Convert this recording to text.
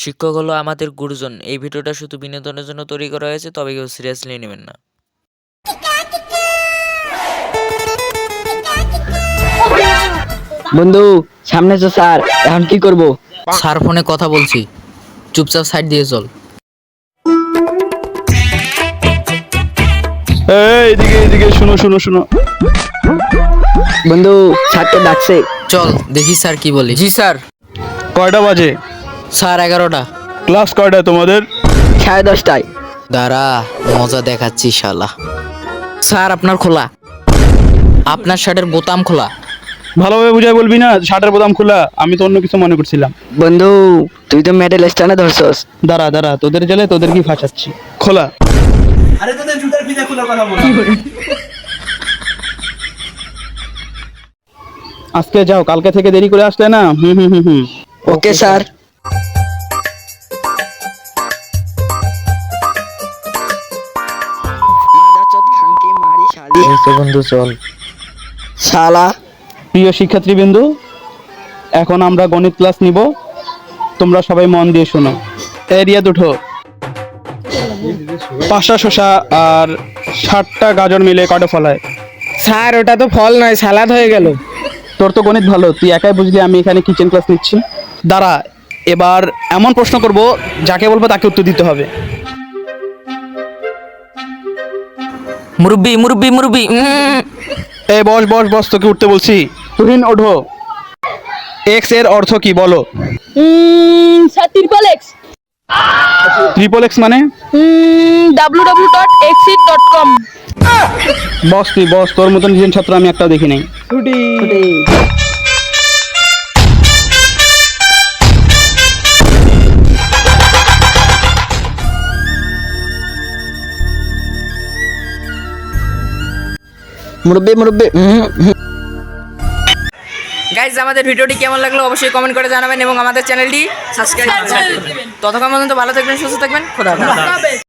শিক্ষক হলো আমাদের গুরুজন। এই ভিডিওটা শুধু বিনোদনের জন্য তৈরি করা হয়েছে, তবে কেউ সিরিয়াসলি নেবেন না। বন্ধু, সামনে তো স্যার, এখন কি করব? স্যার ফোনে কথা বলছি, চুপচাপ সাইড দিয়ে চল। এদিকে এদিকে শোনো শোনো শোনো। বন্ধু, স্যারকে ডাকছে। চল দেখি স্যার কি বলে। জি স্যার। কয়টা বাজে? স্যার 11টা। ক্লাস কয়টা তোমাদের? 10:30টায়। দাঁড়া, মজা দেখাচ্ছি শালা। স্যার আপনার খোলা, আপনার শার্টের বোতাম খোলা। ভালোভাবে বুঝাই বলবি না, শার্টের বোতাম খোলা। আমি তো অন্য কিছু মনে করছিলাম। বন্ধু, তুই তো মেডেল স্ট্যান্ডে ধরছস। দাঁড়া দাঁড়া, তোদের জেলে তোদের কি ফাঁসাচ্ছি। খোলা। আরে তোদের জুতার ফিতা খোলার কথা বল। আজকে যাও, কালকে থেকে দেরি করে আসলে না। হুম। Okay sir. বন্ধু চল। শালা, প্রিয় শিক্ষার্থীবৃন্দু, এখন আমরা গণিত ক্লাস নিব। তোমরা সবাই মন দিয়ে শোনো। এরিয়া দুটো 5টা শসা আর 60টা গাজর মিলে কটা ফল হয়? স্যার ওটা তো ফল নয়, সালাদ হয়ে গেল। তোর তো গণিত ভালো, তুই একাই বুঝলি। আমি এখানে কিচেন ক্লাস নিচ্ছি। দাঁড়া, এবার এমন প্রশ্ন করব, যাকে বলবো তাকে উত্তর দিতে হবে। মুরব্বি মুরব্বি মুরব্বি। এই বস বস বস, তোকে উঠতে বলছি। তুহিন ওঠো। এক্স এর অর্থ কি বলো? Sir triple x. Triple x মানে? www.exit.com। বস তুই বস, তোর মতন নিজের ছাত্র আমি একটাও দেখি নাই। মুরব্বি মুরব্বি। গাইজ, আমাদের ভিডিওটি কেমন লাগলো অবশ্যই কমেন্ট করে জানাবেন এবং আমাদের চ্যানেলটি সাবস্ক্রাইব করবেন। ততক্ষণ পর্যন্ত ভালো থাকবেন, সুস্থ থাকবেন, খোদা হাফেজ।